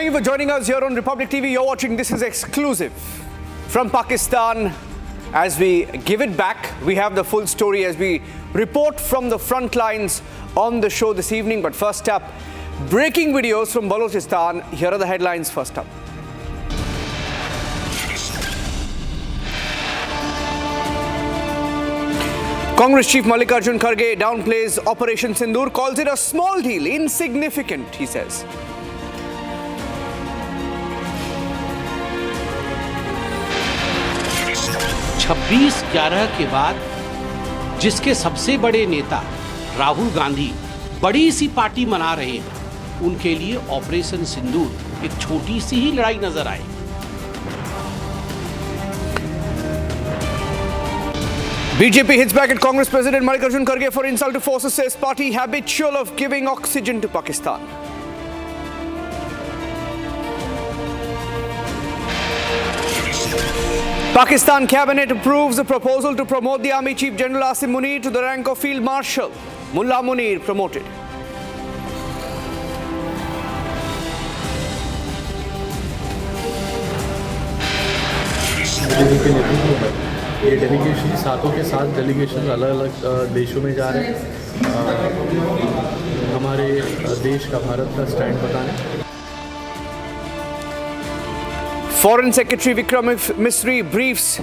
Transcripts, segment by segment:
Thank you for joining us here on Republic TV. You're watching This Is Exclusive from Pakistan. As we give it back, we have the full story as we report from the front lines on the show this evening. But first up, breaking videos from Balochistan. Here are the headlines first up. Congress Chief Mallikarjun Kharge downplays Operation Sindoor, calls it a small deal, insignificant, he says. छब्बीस 11 के बाद जिसके सबसे बड़े नेता राहुल गांधी बड़ी सी party मना रहे हैं, उनके लिए ऑपरेशन सिंदूर एक छोटी सी ही लड़ाई नजर आई। BJP hits back at Congress President Mallikarjun Kharge for insult to forces, says party habitual of giving oxygen to Pakistan. Pakistan cabinet approves the proposal to promote the Army Chief General Asim Munir to the rank of Field Marshal. Mullah Munir promoted. ये delegation सातों के साथ delegation अलग अलग देशों में जा रहे हैं हमारे देश का भारत का स्टैंड बताने। Foreign Secretary Vikram Misri briefs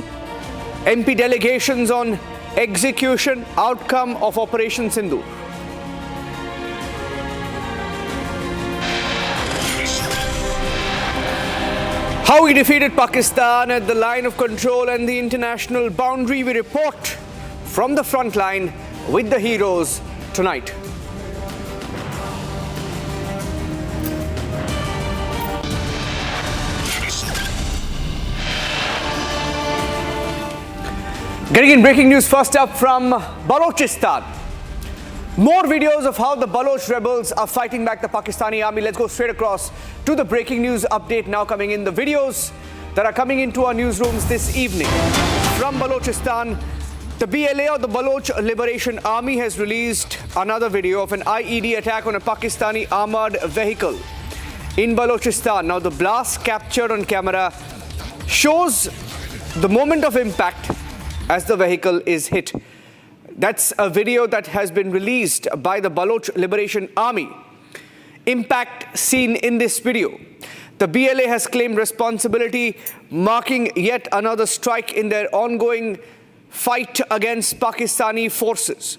MP delegations on execution outcome of Operation Sindoor. How we defeated Pakistan at the line of control and the international boundary. We report from the front line with the heroes tonight. Getting in breaking news first up from Balochistan. More videos of how the Baloch rebels are fighting back the Pakistani army. Let's go straight across to the breaking news update now coming in. The videos that are coming into our newsrooms this evening. From Balochistan, the BLA or the Baloch Liberation Army has released another video of an IED attack on a Pakistani armored vehicle in Balochistan. Now the blast captured on camera shows the moment of impact as the vehicle is hit. That's a video that has been released by the Baloch Liberation Army. Impact seen in this video. The BLA has claimed responsibility, marking yet another strike in their ongoing fight against Pakistani forces.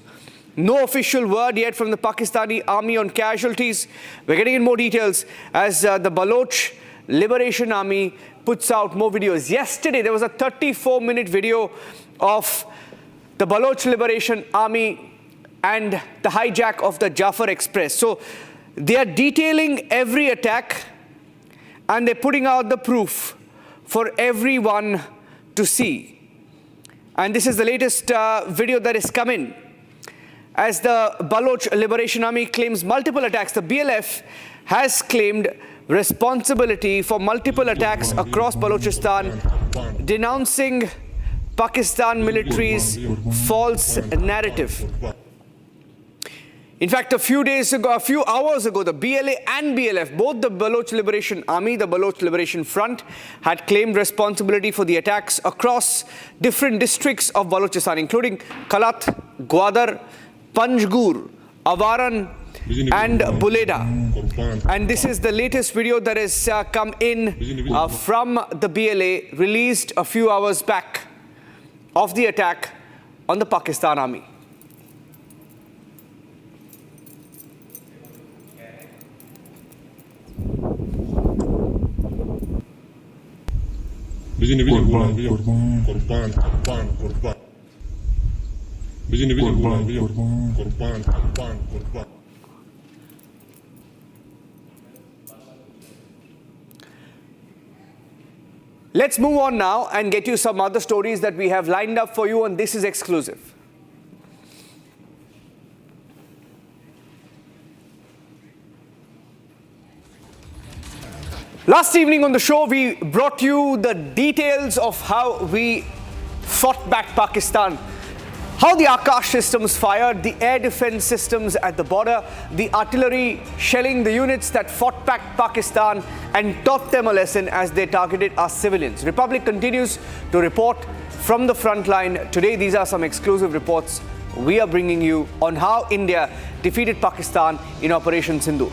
No official word yet from the Pakistani army on casualties. We're getting in more details as the Baloch Liberation Army puts out more videos. Yesterday, there was a 34-minute video of the Baloch Liberation Army and the hijack of the Jafar Express. So they are detailing every attack and they're putting out the proof for everyone to see. And this is the latest video that has come in. As the Baloch Liberation Army claims multiple attacks, the BLF has claimed responsibility for multiple attacks across Balochistan, denouncing Pakistan military's false narrative. In fact, a few hours ago, the BLA and BLF, both the Baloch Liberation Army, the Baloch Liberation Front, had claimed responsibility for the attacks across different districts of Balochistan, including Kalat, Gwadar, Panjgur, Avaran, and Buleda. And this is the latest video that has come in from the BLA, released a few hours back, of the attack on the Pakistan army. Let's move on now and get you some other stories that we have lined up for you, and this is exclusive. Last evening on the show, we brought you the details of how we fought back Pakistan How the Akash systems fired, the air defense systems at the border, the artillery shelling the units that fought back Pakistan and taught them a lesson as they targeted our civilians. Republic continues to report from the front line. Today, these are some exclusive reports we are bringing you on how India defeated Pakistan in Operation Sindoor.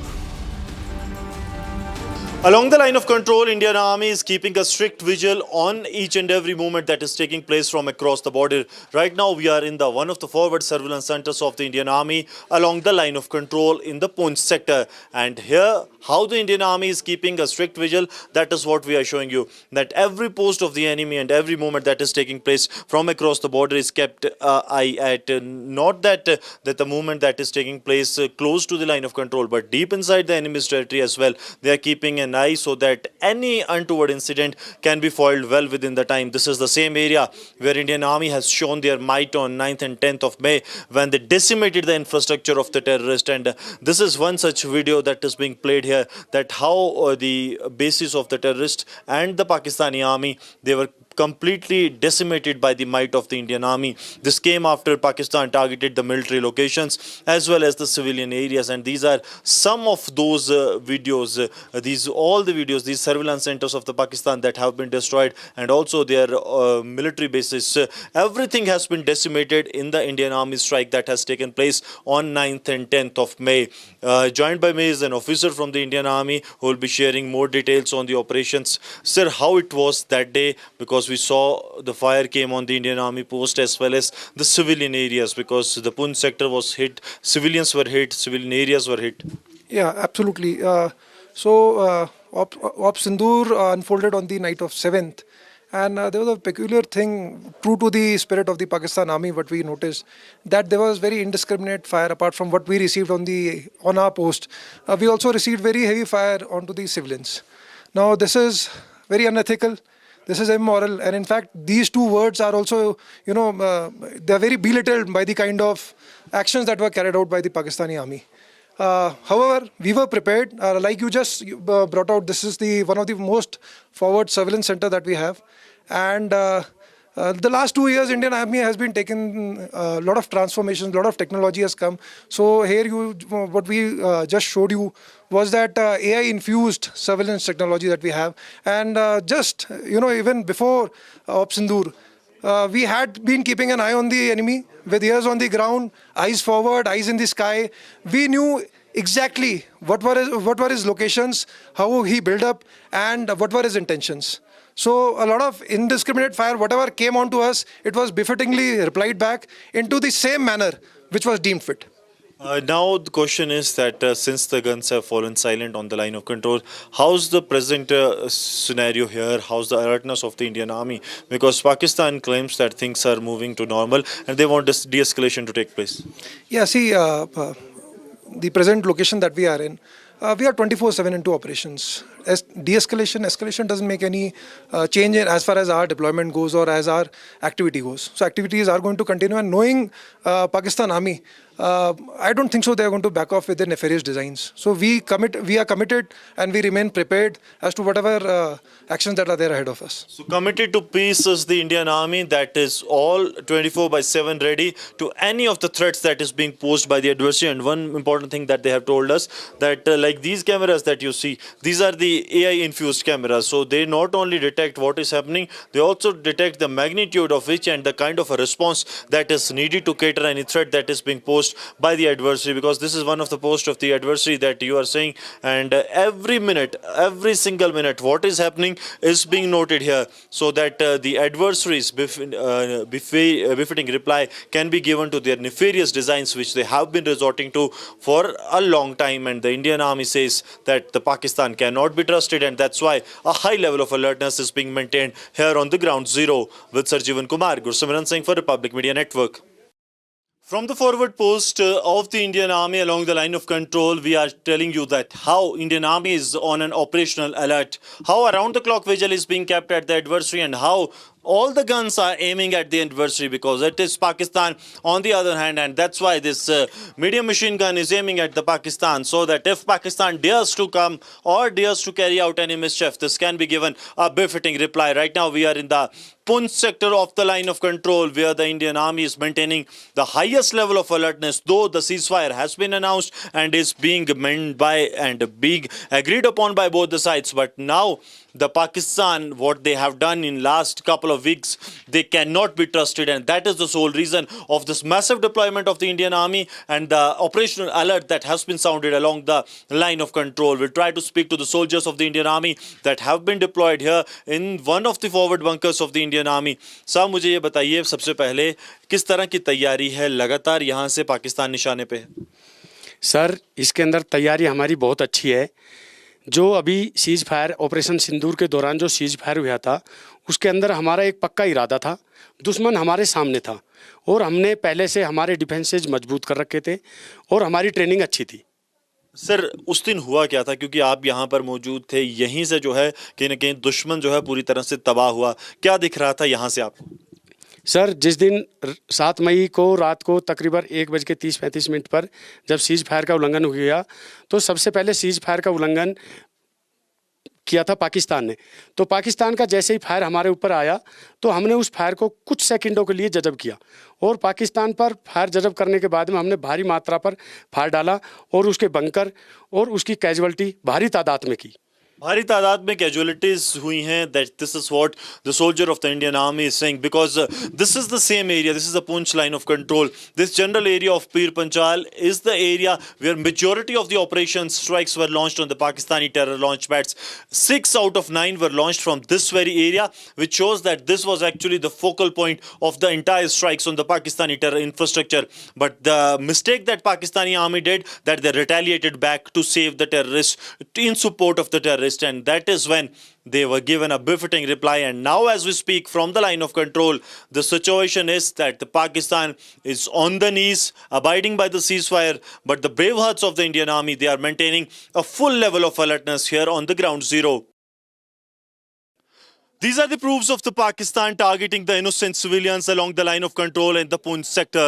Along the line of control, Indian Army is keeping a strict vigil on each and every movement that is taking place from across the border. Right now, we are in one of the forward surveillance centers of the Indian Army along the line of control in the Poonch sector. And here, how the Indian Army is keeping a strict vigil, that is what we are showing you. That every post of the enemy and every movement that is taking place from across the border is kept eye at. Not that the movement that is taking place close to the line of control, but deep inside the enemy's territory as well. They are keeping an eye so that any untoward incident can be foiled well within the time. This is the same area where Indian Army has shown their might on 9th and 10th of May when they decimated the infrastructure of the terrorist. And this is one such video that is being played here, that how the bases of the terrorist and the Pakistani army, they were completely decimated by the might of the Indian Army. This came after Pakistan targeted the military locations as well as the civilian areas, and these are some of those videos, all the videos, these surveillance centers of the Pakistan that have been destroyed, and also their military bases. Everything has been decimated in the Indian Army strike that has taken place on 9th and 10th of May. Joined by me is an officer from the Indian Army who will be sharing more details on the operations. Sir, how it was that day, because we saw the fire came on the Indian Army post as well as the civilian areas, because the Poonch sector was hit, civilians were hit, civilian areas were hit. Yeah, absolutely. Op Sindoor unfolded on the night of 7th. And there was a peculiar thing, true to the spirit of the Pakistan Army, what we noticed, that there was very indiscriminate fire apart from what we received on our post. We also received very heavy fire onto the civilians. Now, this is very unethical. This is immoral, and in fact, these two words are also, they are very belittled by the kind of actions that were carried out by the Pakistani army. However, we were prepared. Like you just brought out, this is one of the most forward surveillance center that we have, and the last 2 years, Indian Army has been taking a lot of transformations, a lot of technology has come. So here, what we just showed you was that AI-infused surveillance technology that we have. And even before Op Sindoor, we had been keeping an eye on the enemy with ears on the ground, eyes forward, eyes in the sky. We knew exactly what were his locations, how he built up, and what were his intentions. So a lot of indiscriminate fire, whatever came onto us, it was befittingly replied back into the same manner which was deemed fit. Now the question is that since the guns have fallen silent on the line of control, how's the present scenario here? How's the alertness of the Indian Army? Because Pakistan claims that things are moving to normal and they want this de-escalation to take place. Yeah, see, the present location that we are in, we are 24/7 into operations. As de-escalation, escalation doesn't make any change as far as our deployment goes or as our activity goes. So activities are going to continue, and knowing Pakistan Army, I don't think so they are going to back off with their nefarious designs. So we are committed and we remain prepared as to whatever actions that are there ahead of us. So committed to peace is the Indian Army, that is all 24/7 ready to any of the threats that is being posed by the adversary. And one important thing that they have told us, that like these cameras that you see, these are the AI-infused cameras. So they not only detect what is happening, they also detect the magnitude of which and the kind of a response that is needed to cater any threat that is being posed by the adversary, because this is one of the posts of the adversary that you are saying, and every minute, every single minute, what is happening is being noted here, so that the adversaries befitting reply can be given to their nefarious designs which they have been resorting to for a long time. And the Indian Army says that the Pakistan cannot be trusted, and that's why a high level of alertness is being maintained here on the ground zero. With Sir Jeevan Kumar, Gursimran Singh for Republic Media Network. From the forward post of the Indian Army along the line of control, we are telling you that how Indian Army is on an operational alert, how around the clock vigil is being kept at the adversary, and how all the guns are aiming at the adversary, because it is Pakistan on the other hand, and that's why this medium machine gun is aiming at the Pakistan, so that if Pakistan dares to come or dares to carry out any mischief, this can be given a befitting reply. Right now we are in the Poonch sector of the line of control, where the Indian Army is maintaining the highest level of alertness, though the ceasefire has been announced and is being meant by and being agreed upon by both the sides. But now the Pakistan, what they have done in last couple of weeks, they cannot be trusted, and that is the sole reason of this massive deployment of the Indian Army and the operational alert that has been sounded along the line of control. We'll try to speak to the soldiers of the Indian Army that have been deployed here in one of the forward bunkers of the Indian Army. साहब मुझे ये बताइए सबसे पहले किस तरह की तैयारी है, लगातार यहाँ से पाकिस्तान निशाने पे है? सर, इसके अंदर तैयारी हमारी बहुत अच्छी है। जो अभी सीज फायर ऑपरेशन सिंदूर के दौरान जो सीज फायर हुआ था, उसके अंदर हमारा एक पक्का इरादा था, दुश्मन हमारे सामने था और हमने पहले से हमारे डिफेंसेज मजबूत कर रखे थे और हमारी ट्रेनिंग अच्छी थी। सर, उस दिन हुआ क्या था, क्योंकि आप यहाँ पर मौजूद थे, यहीं से जो है कहीं ना कहीं दुश्मन जो है पूरी तरह से तबाह हुआ, क्या दिख रहा था यहाँ से आपको? सर, जिस दिन 7 मई को रात को तकरीबन 1:30-35 पर जब सीज फायर का उल्लंघन हुआ, तो सबसे पहले सीज फायर का उल्लंघन किया था पाकिस्तान ने। तो पाकिस्तान का जैसे ही फायर हमारे ऊपर आया, तो हमने उस फायर को कुछ सेकंडों के लिए जज़ब किया और पाकिस्तान पर फायर जज़ब करने के बाद में हमने भारी मात्रा पर फायर डाला और उसके बंकर और उसकी कैजुअलिटी भारी तादाद में की। भारी तादाद में कैजुअलिटीज हुई हैं. That this is what the soldier of the Indian army is saying, because this is the same area, this is the Poonch line of control. This general area of Pir Panjal is the area where majority of the operations strikes were launched on the Pakistani terror launch pads. 6 out of 9 were launched from this very area, which shows that this was actually the focal point of the entire strikes on the Pakistani terror infrastructure. But the mistake that Pakistani army did, that they retaliated back to save the terrorists, in support of the terrorists, and that is when they were given a befitting reply. And now as we speak from the line of control, the situation is that the Pakistan is on the knees, abiding by the ceasefire, but the brave hearts of the Indian army, they are maintaining a full level of alertness here on the ground zero. These are the proofs of the Pakistan targeting the innocent civilians along the line of control in the Poonch sector.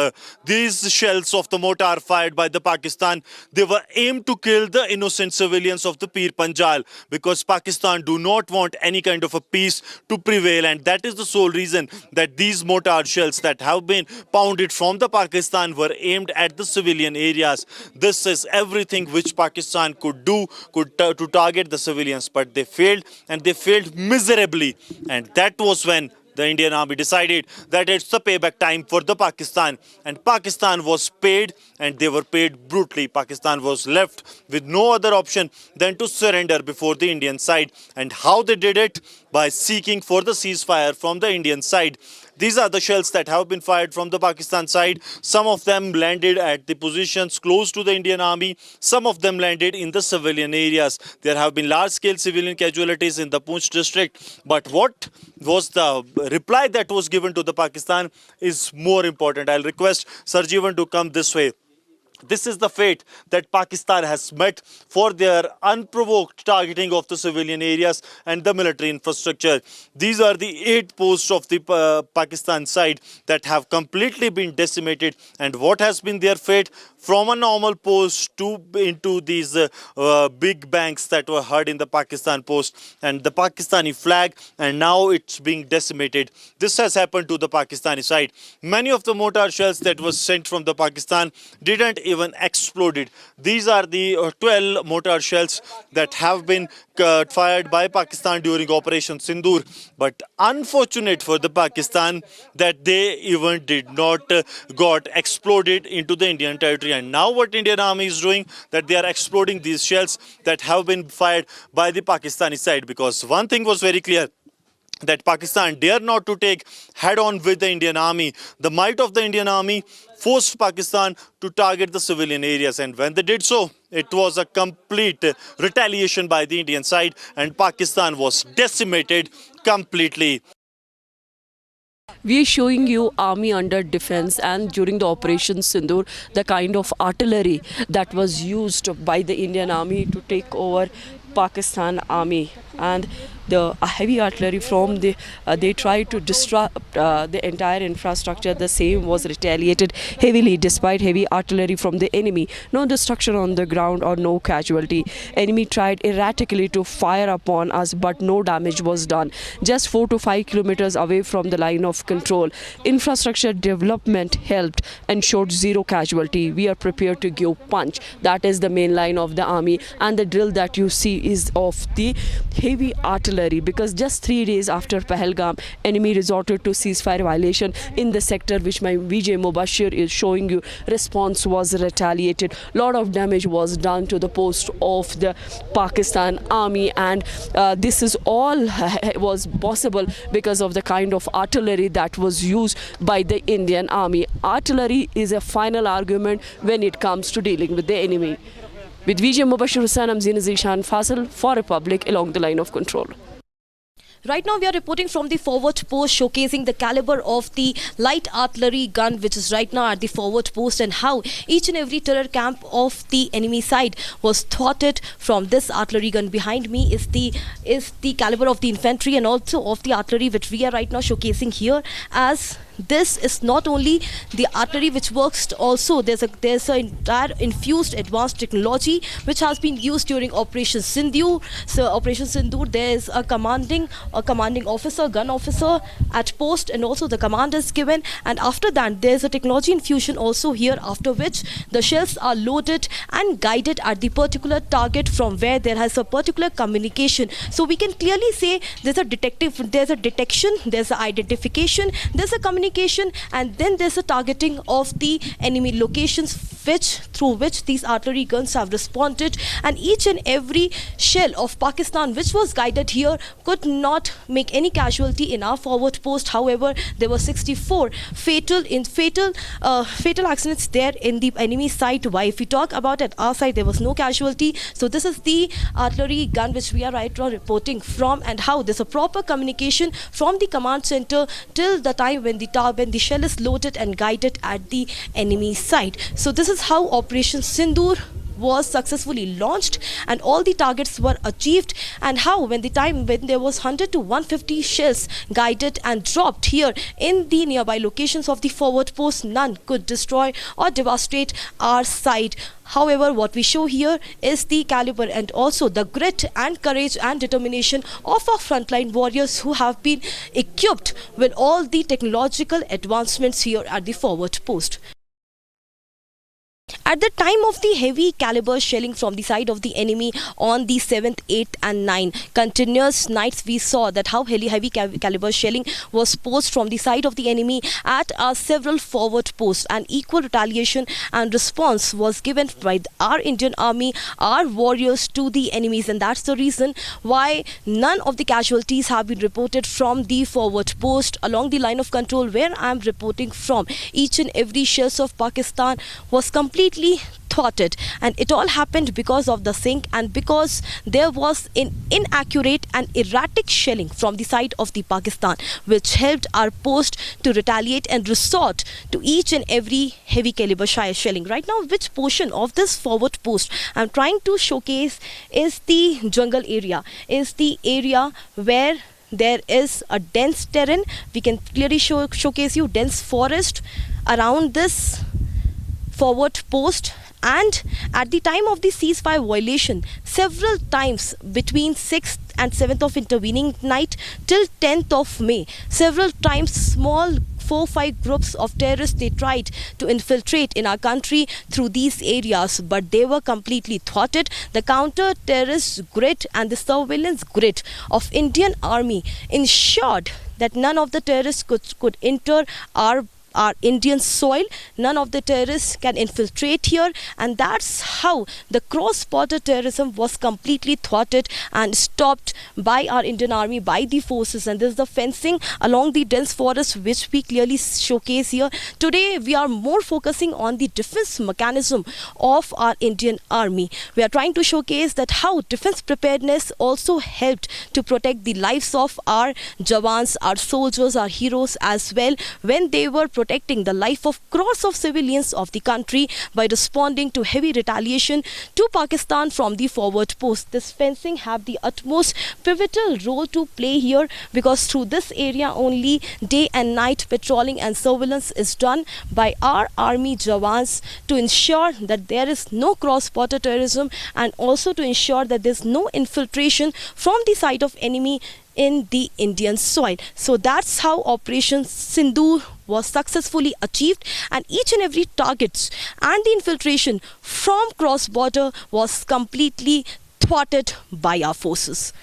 These shells of the mortar fired by the Pakistan, they were aimed to kill the innocent civilians of the Pir Panjal, because Pakistan do not want any kind of a peace to prevail, and that is the sole reason that these mortar shells that have been pounded from the Pakistan were aimed at the civilian areas. This is everything which Pakistan could do to target the civilians, but they failed, and they failed miserably. And that was when the Indian army decided that it's the payback time for the Pakistan. And Pakistan was paid, and they were paid brutally. Pakistan was left with no other option than to surrender before the Indian side. And how they did it? By seeking for the ceasefire from the Indian side. These are the shells that have been fired from the Pakistan side. Some of them landed at the positions close to the Indian army. Some of them landed in the civilian areas. There have been large-scale civilian casualties in the Poonch district. But what was the reply that was given to the Pakistan is more important. I'll request Sarjeevan to come this way. This is the fate that Pakistan has met for their unprovoked targeting of the civilian areas and the military infrastructure. These are the 8 posts of the Pakistan side that have completely been decimated. And what has been their fate? From a normal post into these big banks that were heard in the Pakistan post and the Pakistani flag, and now it's being decimated. This has happened to the Pakistani side. Many of the mortar shells that was sent from the Pakistan didn't even exploded. These are the 12 mortar shells that have been fired by Pakistan during Operation Sindoor. But unfortunate for the Pakistan that they even did not got exploded into the Indian territory. And now what Indian army is doing, that they are exploding these shells that have been fired by the Pakistani side. Because one thing was very clear, that Pakistan dare not to take head-on with the Indian army. The might of the Indian army forced Pakistan to target the civilian areas, and when they did so, it was a complete retaliation by the Indian side, and Pakistan was decimated completely. We are showing you army under defense, and during the Operation Sindoor, the kind of artillery that was used by the Indian army to take over Pakistan army. And the heavy artillery from the they tried to disrupt the entire infrastructure. The same was retaliated heavily despite heavy artillery from the enemy. No destruction on the ground or no casualty. Enemy tried erratically to fire upon us, but no damage was done. Just 4 to 5 kilometers away from the line of control. Infrastructure development helped and showed zero casualty. We are prepared to give punch. That is the main line of the army, and the drill that you see is of the heavy artillery, because just 3 days after Pahalgam, enemy resorted to ceasefire violation in the sector which my Vijay Mubashir is showing you. Response was retaliated. Lot of damage was done to the post of the Pakistan army, and this is all was possible because of the kind of artillery that was used by the Indian army. Artillery is a final argument when it comes to dealing with the enemy. With Vijay Mubashir Hussain, I'm Zina Zishan Fasil for Republic along the line of control. Right now we are reporting from the forward post, showcasing the caliber of the light artillery gun which is right now at the forward post, and how each and every terror camp of the enemy side was thwarted from this artillery gun. Behind me is the caliber of the infantry and also of the artillery which we are right now showcasing here, as this is not only the artillery which works, also there's a entire infused advanced technology which has been used during Operation Sindoor. So Operation Sindoor, there is a commanding officer, gun officer at post, and also the command is given, and after that there's a technology infusion also here, after which the shells are loaded and guided at the particular target from where there has a particular communication. So we can clearly say there's a detection, there's an identification, there's a communication, and then there's a targeting of the enemy locations through which these artillery guns have responded. And each and every shell of Pakistan which was guided here could not make any casualty in our forward post. However, there were 64 fatal accidents there in the enemy side. Why, if we talk about at our side, there was no casualty. So this is the artillery gun which we are right now reporting from, and how there's a proper communication from the command center till the time when the shell is loaded and guided at the enemy side. So this is how Operation Sindoor was successfully launched and all the targets were achieved, and how when there was 100 to 150 shells guided and dropped here in the nearby locations of the forward post, none could destroy or devastate our side. However, what we show here is the caliber and also the grit and courage and determination of our frontline warriors who have been equipped with all the technological advancements here at the forward post. At the time of the heavy caliber shelling from the side of the enemy on the 7th, 8th and 9th continuous nights, we saw that how heavy caliber shelling was posed from the side of the enemy at our several forward posts, and equal retaliation and response was given by our Indian army, our warriors, to the enemies, and that's the reason why none of the casualties have been reported from the forward post along the line of control where I am reporting from. Each and every shells of Pakistan was completely thwarted, and it all happened because of the sink and because there was an inaccurate and erratic shelling from the side of the Pakistan, which helped our post to retaliate and resort to each and every heavy caliber shelling. Right now, which portion of this forward post I'm trying to showcase is the jungle area, is the area where there is a dense terrain. We can clearly showcase you dense forest around this forward post. And at the time of the ceasefire violation, several times between 6th and 7th of intervening night till 10th of May, several times small 4-5 groups of terrorists, they tried to infiltrate in our country through these areas, but they were completely thwarted. The counter-terrorist grit and the surveillance grit of Indian Army ensured that none of the terrorists could enter our Indian soil. None of the terrorists can infiltrate here, and that's how the cross-border terrorism was completely thwarted and stopped by our Indian Army, by the forces. And this is the fencing along the dense forest which we clearly showcase here. Today we are more focusing on the defense mechanism of our Indian Army. We are trying to showcase that how defense preparedness also helped to protect the lives of our Jawans, our soldiers, our heroes as well, when they were protecting the life of crores of civilians of the country by responding to heavy retaliation to Pakistan from the forward post. This fencing have the utmost pivotal role to play here, because through this area only day and night patrolling and surveillance is done by our army jawans to ensure that there is no cross-border terrorism, and also to ensure that there is no infiltration from the side of enemy in the Indian soil. So that's how Operation Sindoor was successfully achieved, and each and every targets and the infiltration from cross-border was completely thwarted by our forces.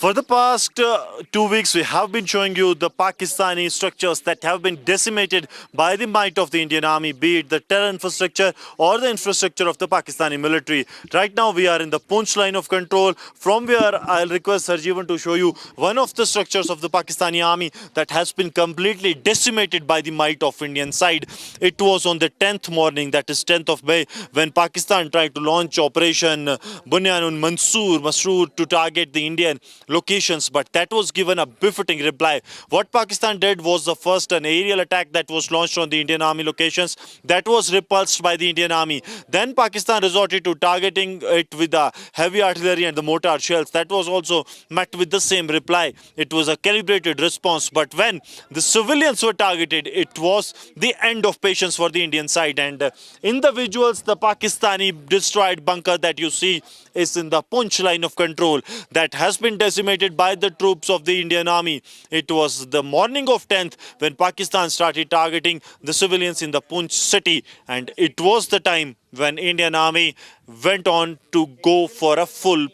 For the past 2 weeks, we have been showing you the Pakistani structures that have been decimated by the might of the Indian Army, be it the terror infrastructure or the infrastructure of the Pakistani military. Right now, we are in the Poonch line of control, from where I'll request Sarjeevan to show you one of the structures of the Pakistani Army that has been completely decimated by the might of Indian side. It was on the 10th morning, that is 10th of May, when Pakistan tried to launch Operation Bunyanun Masroor to target the Indian locations, but that was given a befitting reply. What Pakistan did was the first an aerial attack that was launched on the Indian Army locations that was repulsed by the Indian Army. Then Pakistan resorted to targeting it with the heavy artillery and the mortar shells. That was also met with the same reply. It was a calibrated response, but when the civilians were targeted, it was the end of patience for the Indian side. And in the visuals, the Pakistani destroyed bunker that you see is in the Poonch line of control that has been decimated by the troops of the Indian Army. It was the morning of 10th when Pakistan started targeting the civilians in the Poonch city, and it was the time when Indian Army went on to go for a full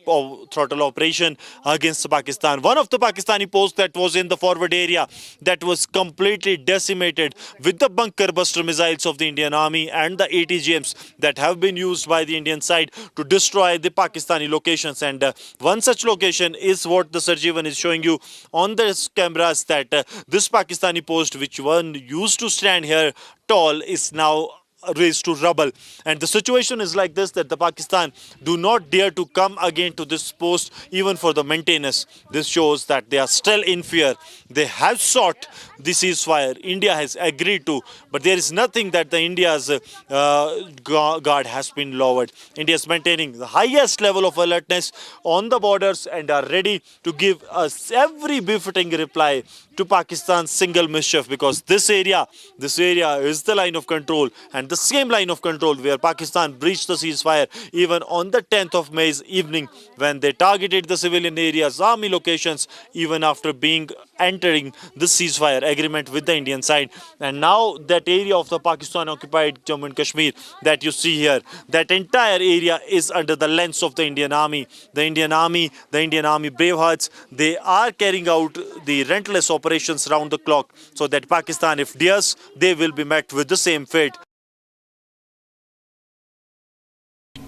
throttle operation against Pakistan. One of the Pakistani posts that was in the forward area that was completely decimated with the bunker buster missiles of the Indian Army and the ATGMs that have been used by the Indian side to destroy the Pakistani locations. And one such location is what the Sarjeevan is showing you on the cameras, that this Pakistani post, which one used to stand here tall, is now raised to rubble. And the situation is like this, that the Pakistan do not dare to come again to this post even for the maintenance. This shows that they are still in fear. They have sought the ceasefire. India has agreed to, but there is nothing that the India's guard has been lowered. India is maintaining the highest level of alertness on the borders and are ready to give us every befitting reply to Pakistan's single mischief, because this area is the line of control, and the same line of control where Pakistan breached the ceasefire even on the 10th of May's evening, when they targeted the civilian areas, army locations, even after entering the ceasefire agreement with the Indian side. And now that area of the Pakistan occupied Jammu and Kashmir that you see here, that entire area is under the lens of the Indian Army. The Indian Army bravehearts, they are carrying out the relentless operations round the clock, so that Pakistan, if dares, they will be met with the same fate.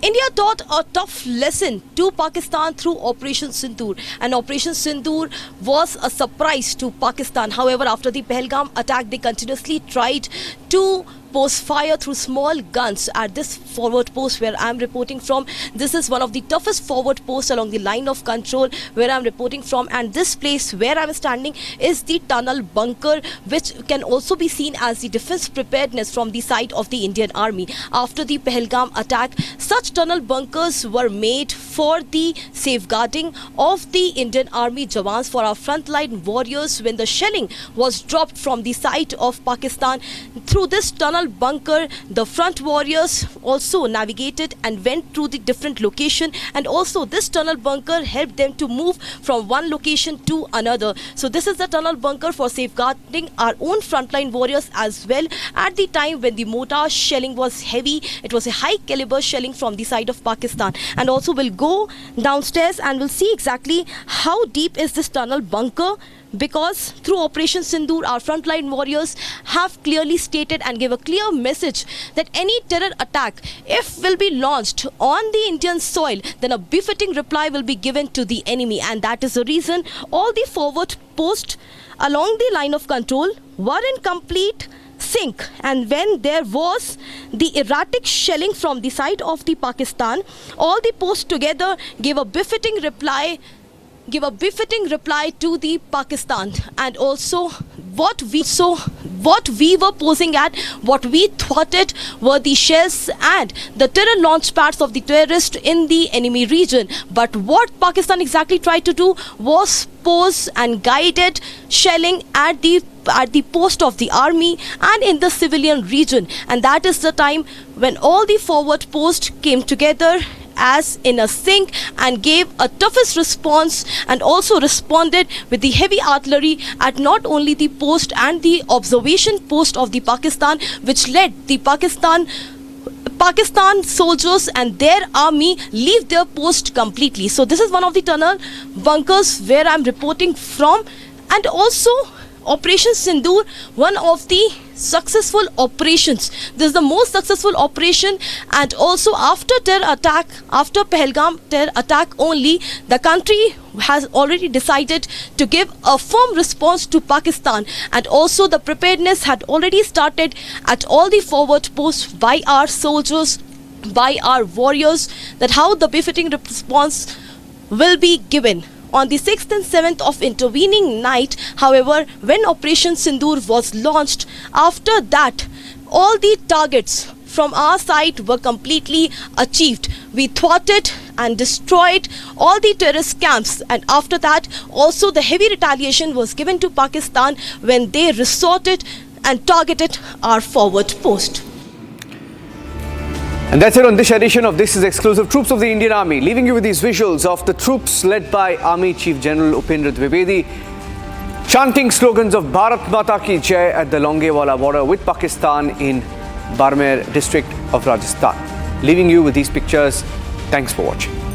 India taught a tough lesson to Pakistan through Operation Sindoor, and Operation Sindoor was a surprise to Pakistan. However, after the Pahalgam attack, they continuously tried to post fire through small guns at this forward post where I'm reporting from. This is one of the toughest forward posts along the line of control where I'm reporting from, and this place where I'm standing is the tunnel bunker, which can also be seen as the defense preparedness from the side of the Indian Army. After the Pahalgam attack, such tunnel bunkers were made for the safeguarding of the Indian Army Jawans, for our frontline warriors. When the shelling was dropped from the side of Pakistan, through this tunnel bunker, the front warriors also navigated and went through the different location, and also this tunnel bunker helped them to move from one location to another. So this is the tunnel bunker for safeguarding our own frontline warriors as well. At the time when the mortar shelling was heavy, it was a high caliber shelling from the side of Pakistan. And also we'll go downstairs and we'll see exactly how deep is this tunnel bunker, because through Operation Sindoor, our frontline warriors have clearly stated and gave a clear message that any terror attack, if will be launched on the Indian soil, then a befitting reply will be given to the enemy. And that is the reason all the forward posts along the line of control were in complete sync. And when there was the erratic shelling from the side of the Pakistan, all the posts together gave a befitting reply give a befitting reply to the Pakistan. And also what we were posing at, what we thwarted were the shells and the terror launch pads of the terrorists in the enemy region. But what Pakistan exactly tried to do was pose and guided shelling at the post of the army and in the civilian region. And that is the time when all the forward posts came together as in a sync and gave a toughest response, and also responded with the heavy artillery at not only the post and the observation post of the Pakistan, which led the Pakistan soldiers and their army leave their post completely. So this is one of the tunnel bunkers where I'm reporting from. And also Operation Sindoor, one of the successful operations. This is the most successful operation, and also after Pahalgam terror attack only, the country has already decided to give a firm response to Pakistan, and also the preparedness had already started at all the forward posts by our soldiers, by our warriors, that how the befitting response will be given. On the 6th and 7th of intervening night, however, when Operation Sindoor was launched, after that, all the targets from our side were completely achieved. We thwarted and destroyed all the terrorist camps, and after that, also the heavy retaliation was given to Pakistan when they resorted and targeted our forward post. And that's it on this edition of This Is Exclusive. Troops of the Indian Army, leaving you with these visuals of the troops led by Army Chief General Upendra Dwivedi, chanting slogans of Bharat Mata Ki Jai at the Longewala border with Pakistan in Barmer district of Rajasthan. Leaving you with these pictures. Thanks for watching.